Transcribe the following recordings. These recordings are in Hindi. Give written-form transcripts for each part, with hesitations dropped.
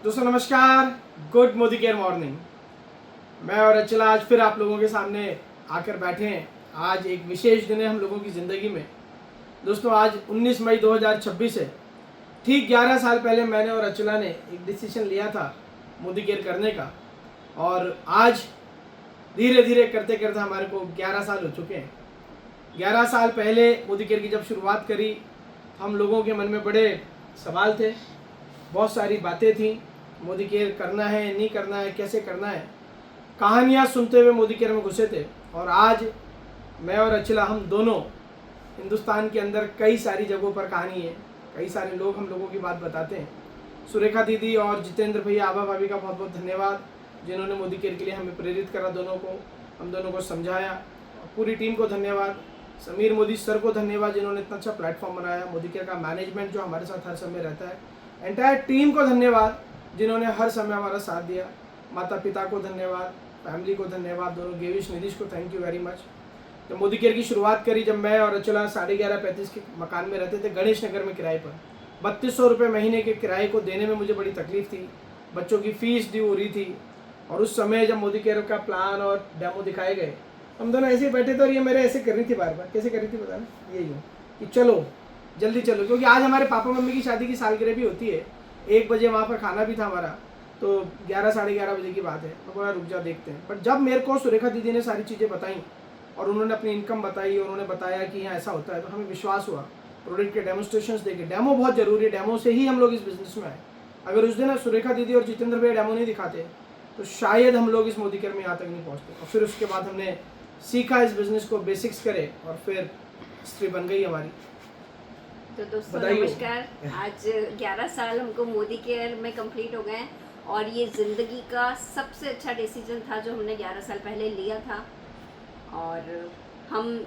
दोस्तों नमस्कार, गुड मोदी केयर मॉर्निंग। मैं और अचला आज फिर आप लोगों के सामने आकर बैठे हैं। आज एक विशेष दिन है हम लोगों की ज़िंदगी में। दोस्तों आज 19 मई 2026 है। ठीक 11 साल पहले मैंने और अचला ने एक डिसीजन लिया था मोदी केयर करने का, और आज धीरे धीरे करते करते हमारे को 11 साल हो चुके हैं। 11 साल पहले मोदी केयर की जब शुरुआत करी, हम लोगों के मन में बड़े सवाल थे, बहुत सारी बातें थी। मोदी केयर करना है, नहीं करना है, कैसे करना है, कहानियाँ सुनते हुए मोदी केयर में घुसे थे। और आज मैं और अचला हम दोनों हिंदुस्तान के अंदर कई सारी जगहों पर कहानी है, कई सारे लोग हम लोगों की बात बताते हैं। सुरेखा दीदी और जितेंद्र भैया, आभा भाभी का बहुत बहुत धन्यवाद, जिन्होंने मोदी केयर के लिए हमें प्रेरित करा, हम दोनों को समझाया। पूरी टीम को धन्यवाद, समीर मोदी सर को धन्यवाद, जिन्होंने इतना अच्छा प्लेटफॉर्म बनाया। मोदी केयर का मैनेजमेंट जो हमारे साथ हर समय रहता है, एंटायर टीम को धन्यवाद, जिन्होंने हर समय हमारा साथ दिया। माता पिता को धन्यवाद, फैमिली को धन्यवाद, दोनों गेविश निधिश को थैंक यू वेरी मच। जब मोदी केयर की शुरुआत करी, जब मैं और अचला 11:30 के मकान में रहते थे गणेश नगर में किराए पर, 3200 रुपये महीने के किराए को देने में मुझे बड़ी तकलीफ थी। बच्चों की फीस ड्यू हो रही थी, और उस समय जब मोदी केयर का प्लान और डेमो दिखाए गए, हम दोनों ऐसे ही बैठे थे। और ये मेरे ऐसे कर रही थी बार बार, कैसे कर रही थी बताना, यही हो कि चलो जल्दी चलो, क्योंकि आज हमारे पापा मम्मी की शादी की सालगिरह भी होती है। 1 बजे वहाँ पर खाना भी था हमारा, तो 11 साढ़े 11 बजे की बात है। मैं बोला रुक जा देखते हैं। पर जब मेरे को सुरेखा दीदी ने सारी चीज़ें बताई और उन्होंने अपनी इनकम बताई और उन्होंने बताया कि यहाँ ऐसा होता है, तो हमें विश्वास हुआ। प्रोडक्ट के डेमोस्ट्रेशंस देखे, डेमो बहुत ज़रूरी है, डेमो से ही हम लोग इस बिज़नेस में आए। अगर उस दिन सुरेखा दीदी और जितेंद्र भैया डेमो नहीं दिखाते तो शायद हम लोग इस मोदी केयर में यहाँ तक नहीं पहुँचते। और फिर उसके बाद हमने सीखा इस बिज़नेस को, बेसिक्स करे, और फिर हिस्ट्री बन गई हमारी। तो दोस्तों नमस्कार। आज 11 साल हमको मोदी केयर में कंप्लीट हो गए हैं, और ये ज़िंदगी का सबसे अच्छा डिसीजन था जो हमने 11 साल पहले लिया था। और हम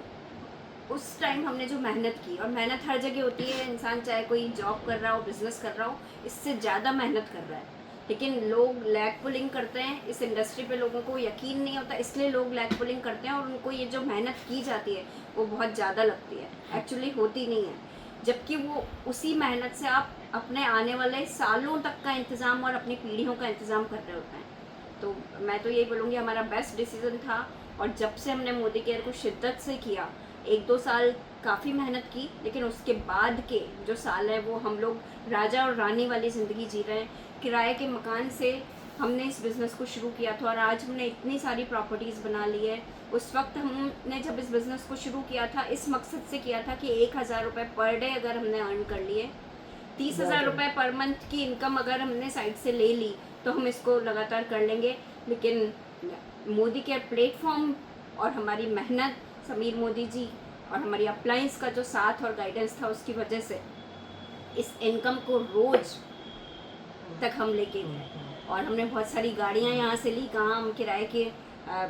उस टाइम हमने जो मेहनत की, और मेहनत हर जगह होती है, इंसान चाहे कोई जॉब कर रहा हो, बिजनेस कर रहा हो, इससे ज़्यादा मेहनत कर रहा है। लेकिन लोग लैग पुलिंग करते हैं इस इंडस्ट्री पे, लोगों को यकीन नहीं होता, इसलिए लोग लैग पुलिंग करते हैं, और उनको ये जो मेहनत की जाती है वो बहुत ज़्यादा लगती है, एक्चुअली होती नहीं है। जबकि वो उसी मेहनत से आप अपने आने वाले सालों तक का इंतज़ाम और अपनी पीढ़ियों का इंतज़ाम कर रहे होते हैं। तो मैं तो यही बोलूँगी हमारा बेस्ट डिसीज़न था। और जब से हमने मोदी केयर को शिद्दत से किया, 1-2 साल काफ़ी मेहनत की, लेकिन उसके बाद के जो साल है वो हम लोग राजा और रानी वाली ज़िंदगी जी रहे हैं। किराए के मकान से हमने इस बिज़नेस को शुरू किया था, और आज हमने इतनी सारी प्रॉपर्टीज़ बना ली है। उस वक्त हमने जब इस बिज़नेस को शुरू किया था, इस मकसद से किया था कि 1000 रुपये पर डे अगर हमने अर्न कर लिए, 30,000 रुपये पर मंथ की इनकम अगर हमने साइड से ले ली, तो हम इसको लगातार कर लेंगे। लेकिन मोदी केयर प्लेटफॉर्म और हमारी मेहनत, समीर मोदी जी और हमारी अप्लायंस का जो साथ और गाइडेंस था, उसकी वजह से इस इनकम को रोज़ तक हम लेके गए। और हमने बहुत सारी गाड़ियाँ यहाँ से ली, कहाँ हम किराए के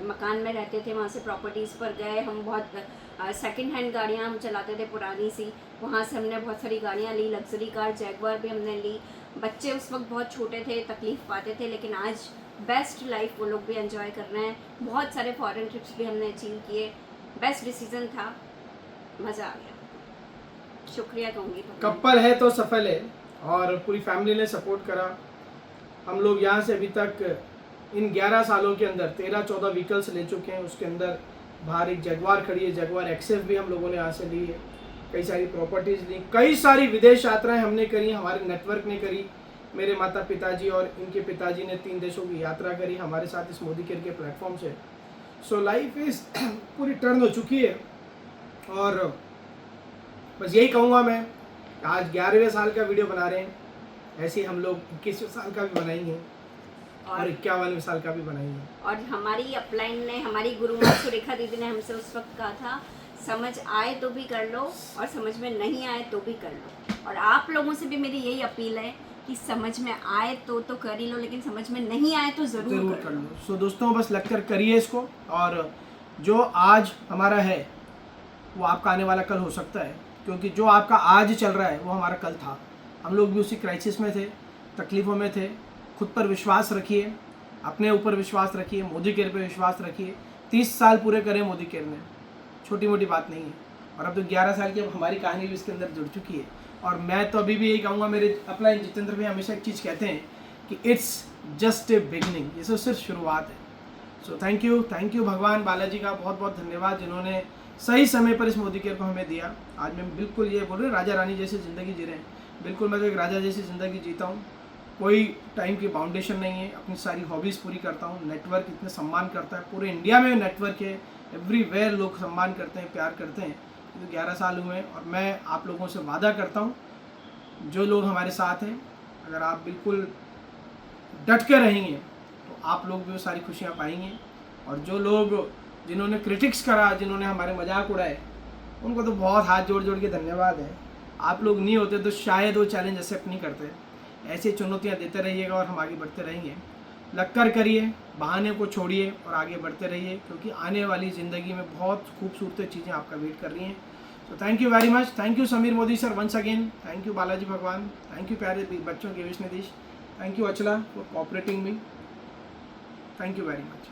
मकान में रहते थे, वहाँ से प्रॉपर्टीज़ पर गए। हम बहुत सेकंड हैंड गाड़ियाँ हम चलाते थे पुरानी सी, वहाँ से हमने बहुत सारी गाड़ियाँ ली, लग्जरी कार जैगवार भी हमने ली। बच्चे उस वक्त बहुत छोटे थे, तकलीफ़ पाते थे, लेकिन आज बेस्ट लाइफ वो लोग भी एंजॉय कर रहे हैं। बहुत सारे फॉरेन ट्रिप्स भी हमने अचीव किए। बेस्ट डिसीज़न था, मज़ा आ गया। शुक्रिया कहूँगी। कपल है तो सफल है, और पूरी फैमिली ने सपोर्ट करा। हम लोग यहाँ से अभी तक इन 11 सालों के अंदर 13-14 व्हीकल्स ले चुके हैं। उसके अंदर बाहर एक जगवार खड़ी है, जगवार एक्सेफ भी हम लोगों ने यहाँ से ली है। कई सारी प्रॉपर्टीज़ ली, कई सारी विदेश यात्राएं हमने करी, हमारे नेटवर्क ने करी। मेरे माता पिताजी और इनके पिताजी ने 3 देशों की यात्रा करी हमारे साथ इस मोदी केयर के प्लेटफॉर्म से। सो लाइफ इज़ पूरी टर्न हो चुकी है। और बस यही कहूँगा मैं, आज 11वें साल का वीडियो बना रहे हैं, ऐसे हम लोग 21वें साल का भी बनाएंगे और 51वें साल का भी बनाएंगे। और हमारी अपलाइन ने, हमारी गुरुमा सुरेखा दीदी ने हमसे उस वक्त कहा था, समझ आए तो भी कर लो और समझ में नहीं आए तो भी कर लो। और आप लोगों से भी मेरी यही अपील है कि समझ में आए तो कर ही लो, लेकिन समझ में नहीं आए तो ज़रूर कर लो। सो दोस्तों बस लगकर करिए इसको, और जो आज हमारा है वो आपका आने वाला कल हो सकता है, क्योंकि जो आपका आज चल रहा है वो हमारा कल था। हम लोग भी उसी क्राइसिस में थे, तकलीफ़ों में थे। खुद पर विश्वास रखिए, अपने ऊपर विश्वास रखिए, मोदी केयर पे विश्वास रखिए। 30 साल पूरे करें मोदी केयर में, छोटी मोटी बात नहीं है। और अब तो 11 साल की अब हमारी कहानी भी इसके अंदर जुड़ चुकी है। और मैं तो अभी भी यही कहूँगा, मेरे अपना जितेंद्र भाई हमेशा एक चीज़ कहते हैं कि इट्स जस्ट ए बिगिनिंग, ये तो सिर्फ शुरुआत है। सो थैंक यू भगवान बालाजी का बहुत बहुत धन्यवाद जिन्होंने सही समय पर इस मोदी केयर को हमें दिया। आज मैं बिल्कुल ये बोल रहे हैं राजा रानी जैसी ज़िंदगी जी रहे हैं, बिल्कुल मैं तो एक राजा जैसी ज़िंदगी जीता हूँ, कोई टाइम की बाउंडेशन नहीं है, अपनी सारी हॉबीज़ पूरी करता हूँ। नेटवर्क इतने सम्मान करता है, पूरे इंडिया में नेटवर्क है, एवरीवेयर लोग सम्मान करते हैं, प्यार करते हैं। तो 11 साल हुए हैं और मैं आप लोगों से वादा करता हूँ, जो लोग हमारे साथ हैं, अगर आप बिल्कुल डट कर रहेंगे तो आप लोग भी वो सारी खुशियाँ पाएंगे। और जो लोग जिन्होंने क्रिटिक्स करा, जिन्होंने हमारे मजाक उड़ाए, उनको तो बहुत हाथ जोड़ जोड़ के धन्यवाद है। आप लोग नहीं होते तो शायद वो चैलेंज एक्सेप्ट नहीं करते। ऐसी चुनौतियाँ देते रहिएगा और हम आगे बढ़ते रहेंगे। लगकर करिए, बहाने को छोड़िए और आगे बढ़ते रहिए, क्योंकि आने वाली ज़िंदगी में बहुत खूबसूरत चीज़ें आपका वेट कर रही हैं। तो thank you very much, thank you Sameer Modi sir once again, thank you Balaji भगवान, थैंक यू प्यारे बच्चों के wish Nidhish, thank you Achala for cooperating me, thank you very much.